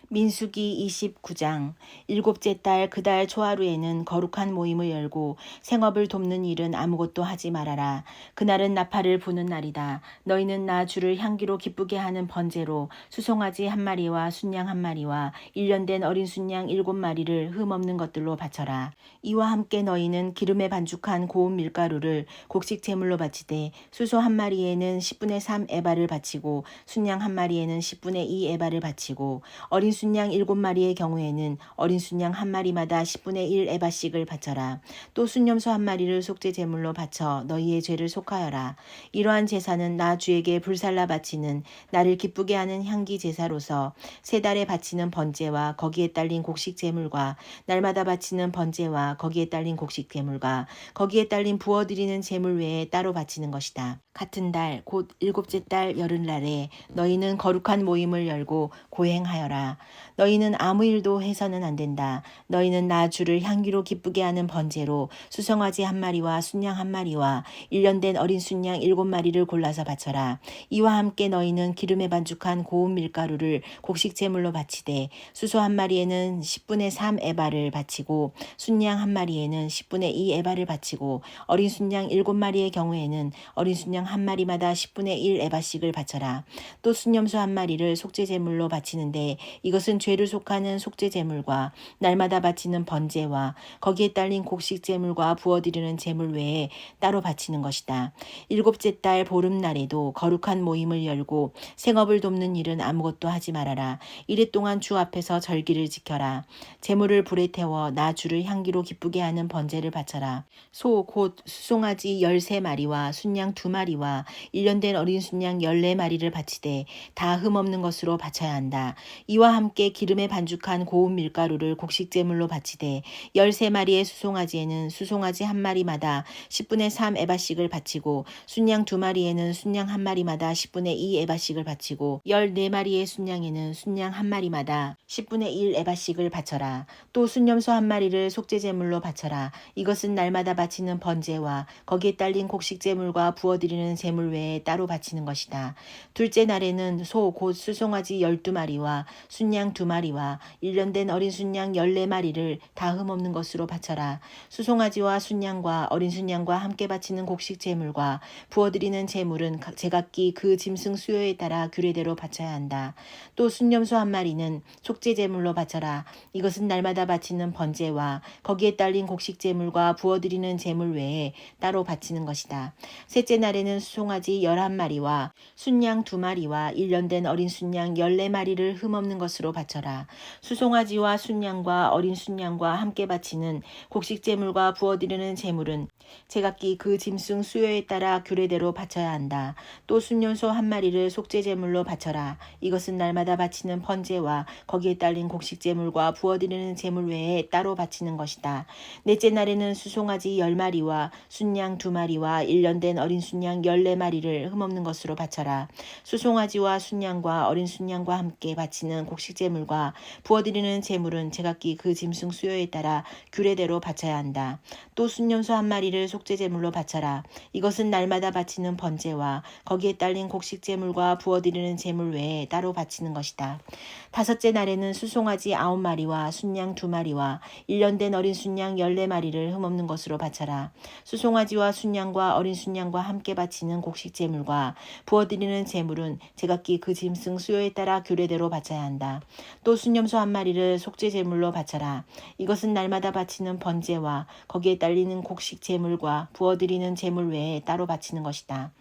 민수기 29장 일곱째 달 그 달 초하루에는 거룩한 모임을 열고 생업을 돕는 일은 아무것도 하지 말아라. 그날은 나팔을 부는 날이다. 너희는 나 주를 향기로 기쁘게 하는 번제로 수송아지 한 마리와 순양 한 마리와 1년 된 어린 순양 7마리를 흠없는 것들로 바쳐라. 이와 함께 너희는 기름에 반죽한 고운 밀가루를 곡식 제물로 바치되 수소 한 마리에는 10분의 3 에바를 바치고 순양 한 마리에는 10분의 2 에바를 바치고 어린 순양 7마리의 경우에는 어린 순양 한 마리마다 10분의 1 에바씩을 바쳐라. 또 순염소 한 마리를 속죄 제물로 바쳐 너희의 죄를 속하여라. 이러한 제사는 나 주에게 불살라 바치는 나를 기쁘게 하는 향기 제사로서 세 달에 바치는 번제와 거기에 딸린 곡식 제물과 날마다 바치는 번제와 거기에 딸린 곡식 제물과 거기에 딸린 부어드리는 제물 외에 따로 바치는 것이다. 같은 달 곧 일곱째 달 열흘날에 너희는 거룩한 모임을 열고 고행하여라. 너희는 아무 일도 해서는 안 된다. 너희는 나 주를 향기로 기쁘게 하는 번제로 수송아지 한 마리와 순양 한 마리와 1년 된 어린 순양 7마리를 골라서 바쳐라. 이와 함께 너희는 기름에 반죽한 고운 밀가루를 곡식 제물로 바치되 수소 한 마리에는 10분의 3 에바를 바치고 순양 한 마리에는 10분의 2 에바를 바치고 어린 순양 7마리의 경우에는 어린 순양 한 마리마다 10분의 1 에바씩을 바쳐라. 또 순염소 한 마리를 속죄 제물로 바치는데 이것은 죄를 속하는 속죄 제물과 날마다 바치는 번제와 거기에 딸린 곡식 제물과 부어드리는 제물 외에 따로 바치는 것이다. 일곱째 달 보름날에도 거룩한 모임을 열고 생업을 돕는 일은 아무것도 하지 말아라. 이래 동안 주 앞에서 절기를 지켜라. 제물을 불에 태워 나 주를 향기로 기쁘게 하는 번제를 바쳐라. 소 곧 수송아지 13마리와 순양 2마리와 1년 된 어린 순양 14마리를 바치되 다 흠없는 것으로 바쳐야 한다. 이와 함께 기름에 반죽한 고운 밀가루를 곡식 제물로 바치되 13마리의 수송아지에는 수송아지 한 마리마다 10분의 3 에바씩을 바치고 순양 2마리에는 순양 한 마리마다 10분의 2 에바씩을 바치고 14마리의 순양에는 순양 한 마리마다 10분의 1 에바씩을 바쳐라. 또 순염소 한 마리를 속죄 제물로 바쳐라. 이것은 날마다 바치는 번제와 거기에 딸린 곡식 제물과 부어드리는 제물 외에 따로 바치는 것이다. 둘째 날에는 소 곧 수송아지 12마리와 순양 2마리와 1년 된 어린 순양 14마리를 다 흠없는 것으로 바쳐라. 수송아지와 순양과 어린 순양과 함께 바치는 곡식 제물과 부어드리는 제물은 제각기 그 짐승 수요에 따라 규례대로 바쳐야 한다. 또 순염소 한 마리는 속죄 제물로 바쳐라. 이것은 날마다 바치는 번제와 거기에 딸린 곡식 제물과 부어드리는 제물 외에 따로 바치는 것이다. 셋째 날에는 수송아지 11마리와 순양 2마리와 1년 된 어린 순양 14마리를 흠없는 것으로 바쳐라. 수송아지와 순양과 어린 순양과 함께 바치는 곡식 제물과 부어드리는 제물은 제각기 그 짐승 수요에 따라 규례대로 바쳐야 한다. 또 순염소 한 마리를 속죄 제물로 바쳐라. 이것은 날마다 바치는 번제와 거기에 딸린 곡식 제물과 부어드리는 제물 외에 따로 바치는 것이다. 넷째 날에는 수송아지 10마리와 순양 2마리와 1년 된 어린 순양 14마리를 흠없는 것으로 바쳐라. 수송아지와 순양과 어린 순양과 함께 바치는 곡식 제물과 부어드리는 제물은 제각기 그 짐승 수요에 따라 규례대로 바쳐야 한다. 또 순염소 한 마리를 속죄 제물로 바쳐라. 이것은 날마다 바치는 번제와 거기에 딸린 곡식 제물과 부어드리는 제물 외에 따로 바치는 것이다. 다섯째 날에는 수송아지 9마리와 순양 2마리와 1년 된 어린 순양 14마리를 흠없는 것으로 바쳐라. 수송아지와 순양과 어린 순양과 함께 바치는 곡식 제물과 부어드리는 제물은 제각기 그 짐승 수요에 따라 규례대로 바쳐야 한다. 또 순염소 한 마리를 속죄 제물로 바쳐라. 이것은 날마다 바치는 번제와 거기에 딸리는 곡식 제물과 부어드리는 제물 외에 따로 바치는 것이다.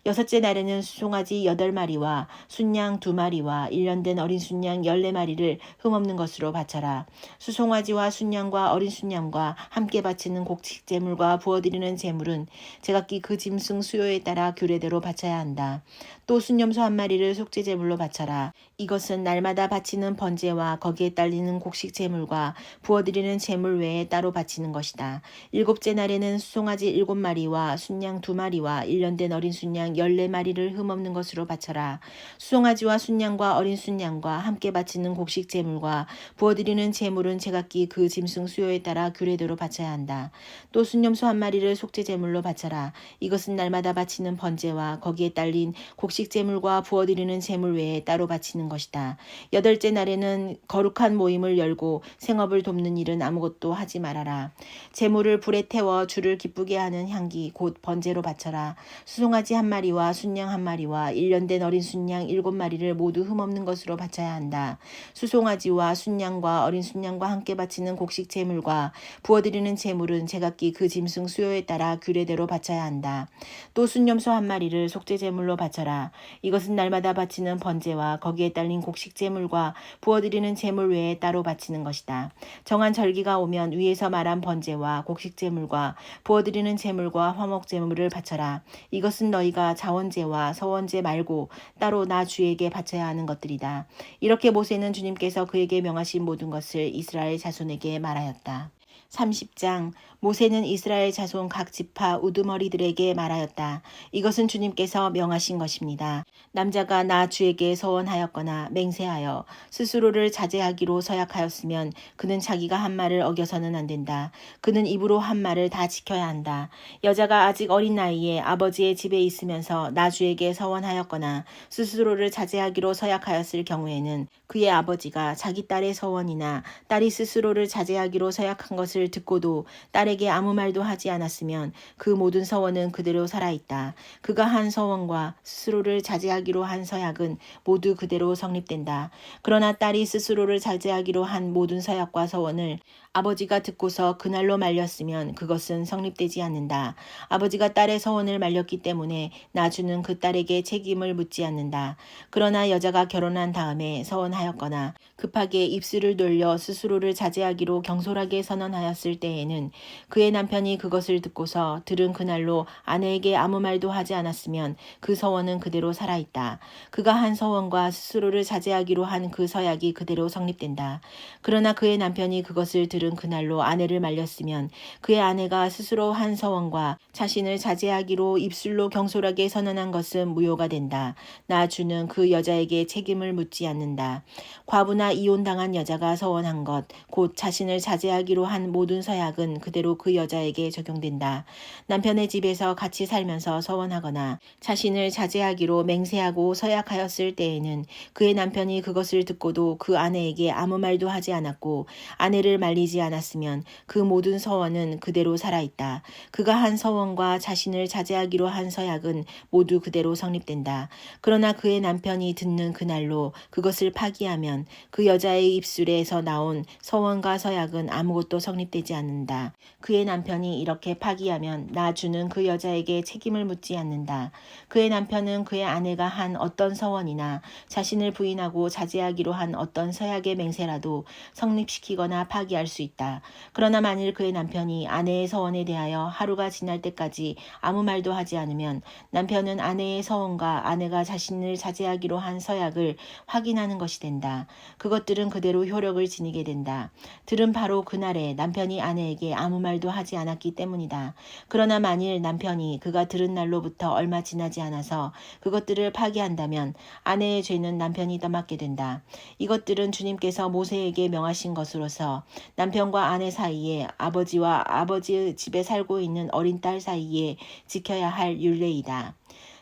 여섯째 날에는 수송아지 8마리와 순양 2마리와 1년 된 어린 순양 14마리를 흠없는 것으로 바쳐라. 수송아지와 순양과 어린 순양과 함께 바치는 곡식 제물과 부어드리는 제물은 제각기 그 짐승 수요에 따라 규례대로 바쳐야 한다. 또 순염소 한 마리를 속죄 제물로 바쳐라. 이것은 날마다 바치는 번제와 거기에 딸리는 곡식 제물과 부어드리는 제물 외에 따로 바치는 것이다. 일곱째 날에는 수송아지 7마리와 순양 2마리와 1년 된 어린 순양 14마리를 흠없는 것으로 바쳐라. 수송아지와 순양과 어린 순양과 함께 바치는 곡식 제물과 부어드리는 제물은 제각기 그 짐승 수요에 따라 규례대로 바쳐야 한다. 또 순염소 한 마리를 속죄 제물로 바쳐라. 이것은 날마다 바치는 번제와 거기에 딸린 곡식 곡식 제물과 부어드리는 제물 외에 따로 바치는 것이다. 여덟째 날에는 거룩한 모임을 열고 생업을 돕는 일은 아무것도 하지 말아라. 제물을 불에 태워 주를 기쁘게 하는 향기 곧 번제로 바쳐라. 수송아지 한 마리와 순양 한 마리와 1년 된 어린 순양 7마리를 모두 흠없는 것으로 바쳐야 한다. 수송아지와 순양과 어린 순양과 함께 바치는 곡식 제물과 부어드리는 제물은 제각기 그 짐승 수요에 따라 규례대로 바쳐야 한다. 또 순염소 한 마리를 속죄 제물로 바쳐라. 이것은 날마다 바치는 번제와 거기에 딸린 곡식 제물과 부어드리는 제물 외에 따로 바치는 것이다. 정한 절기가 오면 위에서 말한 번제와 곡식 제물과 부어드리는 제물과 화목 제물을 바쳐라. 이것은 너희가 자원제와 서원제 말고 따로 나 주에게 바쳐야 하는 것들이다. 이렇게 모세는 주님께서 그에게 명하신 모든 것을 이스라엘 자손에게 말하였다. 30장 모세는 이스라엘 자손 각 지파 우두머리들에게 말하였다. 이것은 주님께서 명하신 것입니다. 남자가 나 주에게 서원하였거나 맹세하여 스스로를 자제하기로 서약하였으면 그는 자기가 한 말을 어겨서는 안 된다. 그는 입으로 한 말을 다 지켜야 한다. 여자가 아직 어린 나이에 아버지의 집에 있으면서 나 주에게 서원하였거나 스스로를 자제하기로 서약하였을 경우에는 그의 아버지가 자기 딸의 서원이나 딸이 스스로를 자제하기로 서약한 것을 듣고도 딸에게 아무 말도 하지 않았으면 그 모든 서원은 그대로 살아있다. 그가 한 서원과 스스로를 자제하기로 한 서약은 모두 그대로 성립된다. 그러나 딸이 스스로를 자제하기로 한 모든 서약과 서원을 아버지가 듣고서 그날로 말렸으면 그것은 성립되지 않는다. 아버지가 딸의 서원을 말렸기 때문에 나주는 그 딸에게 책임을 묻지 않는다. 그러나 여자가 결혼한 다음에 서원하였거나 급하게 입술을 돌려 스스로를 자제하기로 경솔하게 선언하였을 때에는 그의 남편이 그것을 듣고서 들은 그날로 아내에게 아무 말도 하지 않았으면 그 서원은 그대로 살아있다. 그가 한 서원과 스스로를 자제하기로 한 그 서약이 그대로 성립된다. 그러나 그의 남편이 그것을 들은 그날로 아내를 말렸으면 그의 아내가 스스로 한 서원과 자신을 자제하기로 입술로 경솔하게 선언한 것은 무효가 된다. 나주는 그 여자에게 책임을 묻지 않는다. 과부나 이혼당한 여자가 서원한 것, 곧 자신을 자제하기로 한 모든 서약은 그대로 그 여자에게 적용된다. 남편의 집에서 같이 살면서 서원하거나 자신을 자제하기로 맹세하고 서약하였을 때에는 그의 남편이 그것을 듣고도 그 아내에게 아무 말도 하지 않았고 아내를 말리지 않았으면 그 모든 서원은 그대로 살아있다. 그가 한 서원과 자신을 자제하기로 한 서약은 모두 그대로 성립된다. 그러나 그의 남편이 듣는 그날로 그것을 파기하면 그 여자의 입술에서 나온 서원과 서약은 아무것도 성립되지 않는다. 그의 남편이 이렇게 파기하면 나주는 그 여자에게 책임을 묻지 않는다. 그의 남편은 그의 아내가 한 어떤 서원이나 자신을 부인하고 자제하기로 한 어떤 서약의 맹세라도 성립시키거나 파기할 수 있다. 그러나 만일 그의 남편이 아내의 서원에 대하여 하루가 지날 때까지 아무 말도 하지 않으면 남편은 아내의 서원과 아내가 자신을 자제하기로 한 서약을 확인하는 것이 된다. 그것들은 그대로 효력을 지니게 된다. 들은 바로 그날에 남편이 아내에게 아무 말도 하지 않았기 때문이다. 그러나 만일 남편이 그가 들은 날로부터 얼마 지나지 않아서 그것들을 파기한다면 아내의 죄는 남편이 떠맡게 된다. 이것들은 주님께서 모세에게 명하신 것으로서 남편과 아내 사이에 아버지와 아버지의 집에 살고 있는 어린 딸 사이에 지켜야 할 율례이다.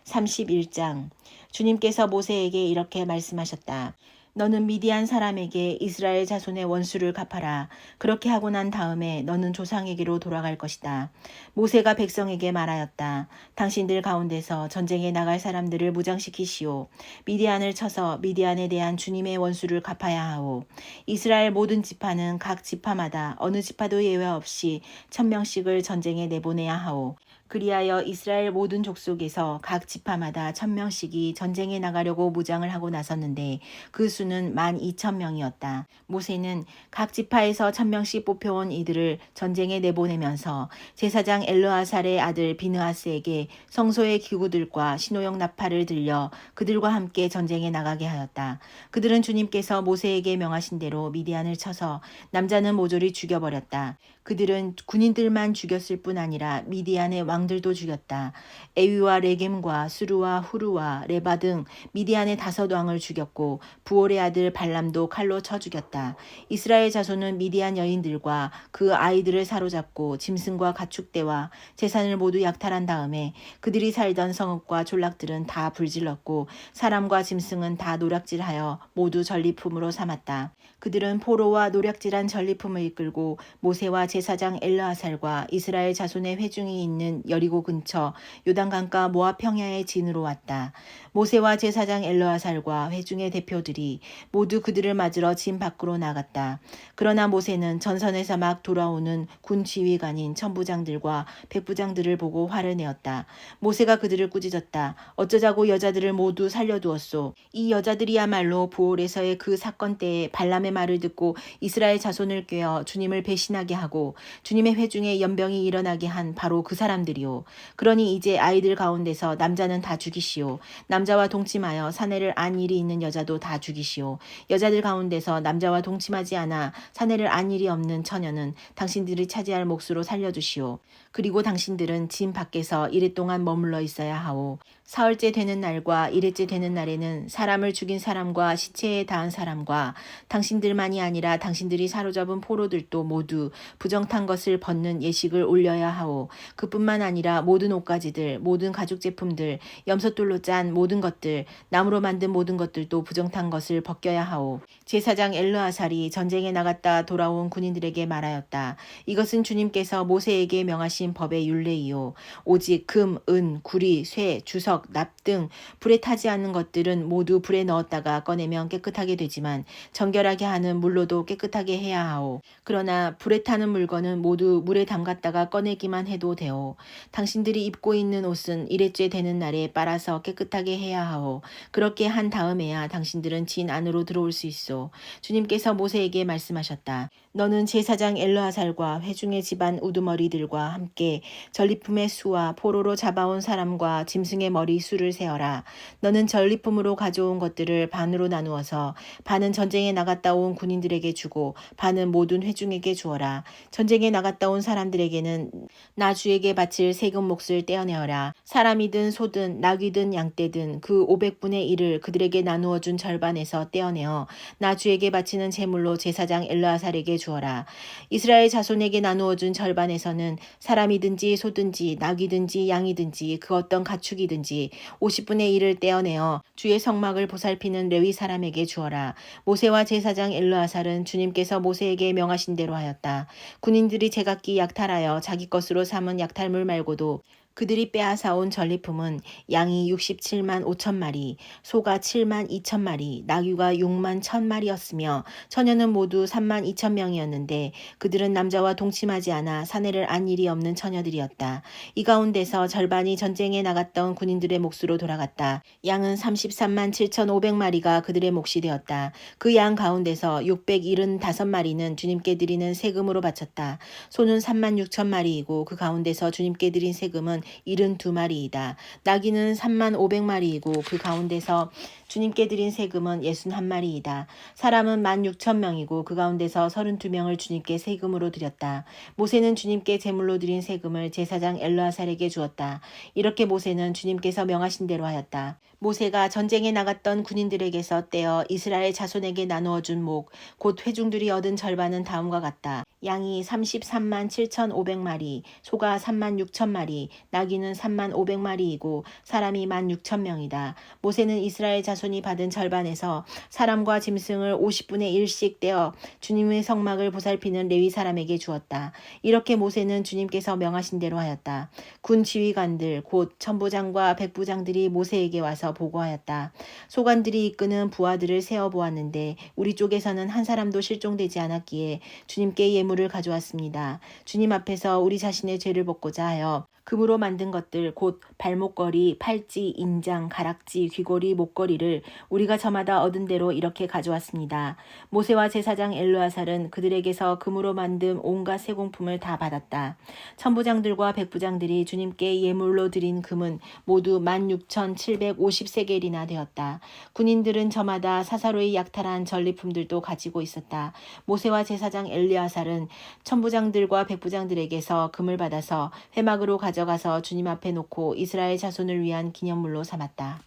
31장 주님께서 모세에게 이렇게 말씀하셨다. 너는 미디안 사람에게 이스라엘 자손의 원수를 갚아라. 그렇게 하고 난 다음에 너는 조상에게로 돌아갈 것이다. 모세가 백성에게 말하였다. 당신들 가운데서 전쟁에 나갈 사람들을 무장시키시오. 미디안을 쳐서 미디안에 대한 주님의 원수를 갚아야 하오. 이스라엘 모든 지파는 각 지파마다 어느 지파도 예외 없이 1000명씩을 전쟁에 내보내야 하오. 그리하여 이스라엘 모든 족속에서 각 지파마다 1000명씩이 전쟁에 나가려고 무장을 하고 나섰는데 그 수는 12,000명이었다. 모세는 각 지파에서 1000명씩 뽑혀온 이들을 전쟁에 내보내면서 제사장 엘르아살의 아들 비느하스에게 성소의 기구들과 신호용 나팔을 들려 그들과 함께 전쟁에 나가게 하였다. 그들은 주님께서 모세에게 명하신 대로 미디안을 쳐서 남자는 모조리 죽여버렸다. 그들은 군인들만 죽였을 뿐 아니라 미디안의 왕 왕들도 죽였다. 에위와 레겜과 수르와 후르와 레바 등 미디안의 5왕을 죽였고 부올의 아들 발람도 칼로 쳐 죽였다. 이스라엘 자손은 미디안 여인들과 그 아이들을 사로잡고 짐승과 가축대와 재산을 모두 약탈한 다음에 그들이 살던 성읍과 졸락들은 다 불질렀고 사람과 짐승은 다 노략질하여 모두 전리품으로 삼았다. 그들은 포로와 노략질한 전리품을 이끌고 모세와 제사장 엘르아살과 이스라엘 자손의 회중이 있는 여리고 근처 요단강가 모압 평야의 진으로 왔다. 모세와 제사장 엘르아살과 회중의 대표들이 모두 그들을 맞으러 진 밖으로 나갔다. 그러나 모세는 전선에서 막 돌아오는 군 지휘관인 천부장들과 백부장들을 보고 화를 내었다. 모세가 그들을 꾸짖었다. 어쩌자고 여자들을 모두 살려두었소. 이 여자들이야말로 부올에서의 그 사건 때에 발람의 말을 듣고 이스라엘 자손을 꾀어 주님을 배신하게 하고 주님의 회중에 연병이 일어나게 한 바로 그 사람들이요. 그러니 이제 아이들 가운데서 남자는 다 죽이시오. 남자와 동침하여 사내를 안 일이 있는 여자도 다 죽이시오. 여자들 가운데서 남자와 동침하지 않아 사내를 안 일이 없는 처녀는 당신들이 차지할 몫으로 살려주시오. 그리고 당신들은 진 밖에서 이랫동안 머물러 있어야 하오. 사흘째 되는 날과 이레째 되는 날에는 사람을 죽인 사람과 시체에 닿은 사람과 당신들만이 아니라 당신들이 사로잡은 포로들도 모두 부정탄 것을 벗는 예식을 올려야 하오. 그뿐만 아니라 모든 옷가지들, 모든 가죽 제품들, 염소돌로 짠 모든 것들, 나무로 만든 모든 것들도 부정탄 것을 벗겨야 하오. 제사장 엘르아살이 전쟁에 나갔다 돌아온 군인들에게 말하였다. 이것은 주님께서 모세에게 명하신 법의 율례이요. 오직 금, 은, 구리, 쇠, 주석, 납 등 불에 타지 않는 것들은 모두 불에 넣었다가 꺼내면 깨끗하게 되지만 정결하게 하는 물로도 깨끗하게 해야 하오. 그러나 불에 타는 물건은 모두 물에 담갔다가 꺼내기만 해도 되오. 당신들이 입고 있는 옷은 이레째 되는 날에 빨아서 깨끗하게 해야 하오. 그렇게 한 다음에야 당신들은 진 안으로 들어올 수 있어. 주님께서 모세에게 말씀하셨다. 너는 제사장 엘르아살과 회중의 집안 우두머리들과 함께 전리품의 수와 포로로 잡아온 사람과 짐승의 머리 수를 세어라. 너는 전리품으로 가져온 것들을 반으로 나누어서 반은 전쟁에 나갔다 온 군인들에게 주고 반은 모든 회중에게 주어라. 전쟁에 나갔다 온 사람들에게는 나 주에게 바칠 세금 몫을 떼어내어라. 사람이든 소든 낙이든 양떼든 그 500분의 1을 그들에게 나누어 준 절반에서 떼어내어 나 주에게 바치는 제물로 제사장 엘르아살에게 주어라. 이스라엘 자손에게 나누어 준 절반에서는 사람이든지 소든지 낙이든지 양이든지 그 어떤 가축이든지 50분의 1을 떼어내어 주의 성막을 보살피는 레위 사람에게 주어라. 모세와 제사장 엘르아살은 주님께서 모세에게 명하신 대로 하였다. 군인들이 제각기 약탈하여 자기 것으로 삼은 약탈물 말고도 그들이 빼앗아온 전리품은 양이 67만 5천 마리, 소가 7만 2천 마리, 나귀가 6만 1천 마리였으며 처녀는 모두 3만 2천 명이었는데 그들은 남자와 동침하지 않아 사내를 안 일이 없는 처녀들이었다. 이 가운데서 절반이 전쟁에 나갔던 군인들의 몫으로 돌아갔다. 양은 33만 7,500마리가 그들의 몫이 되었다. 그 양 가운데서 675마리는 주님께 드리는 세금으로 바쳤다. 소는 3만 6천 마리이고 그 가운데서 주님께 드린 세금은 72마리이다. 나귀는 3만 500마리이고 그 가운데서 주님께 드린 세금은 61마리이다. 사람은 16,000명이고 그 가운데서 32명을 주님께 세금으로 드렸다. 모세는 주님께 제물로 드린 세금을 제사장 엘르아살에게 주었다. 이렇게 모세는 주님께서 명하신 대로 하였다. 모세가 전쟁에 나갔던 군인들에게서 떼어 이스라엘 자손에게 나누어 준 목, 곧 회중들이 얻은 절반은 다음과 같다. 양이 33만 7,500마리, 소가 3만 6천 마리, 나귀는 3만 500마리이고 사람이 1만 6천 명이다. 모세는 이스라엘 자손이 받은 절반에서 사람과 짐승을 50분의 1씩 떼어 주님의 성막을 보살피는 레위 사람에게 주었다. 이렇게 모세는 주님께서 명하신 대로 하였다. 군 지휘관들 곧 천부장과 백부장들이 모세에게 와서 보고하였다. 소관들이 이끄는 부하들을 세어보았는데 우리 쪽에서는 한 사람도 실종되지 않았기에 주님께 예물을 가져왔습니다. 주님 앞에서 우리 자신의 죄를 벗고자 하여 금으로 만든 것들 곧 발목걸이, 팔찌, 인장, 가락지, 귀걸이, 목걸이를 우리가 저마다 얻은 대로 이렇게 가져왔습니다. 모세와 제사장 엘르아살은 그들에게서 금으로 만든 온갖 세공품을 다 받았다. 천부장들과 백부장들이 주님께 예물로 드린 금은 모두 16,750세겔이나 되었다. 군인들은 저마다 사사로이 약탈한 전리품들도 가지고 있었다. 모세와 제사장 엘르아살은 천부장들과 백부장들에게서 금을 받아서 회막으로 가져 가져가서 주님 앞에 놓고 이스라엘 자손을 위한 기념물로 삼았다.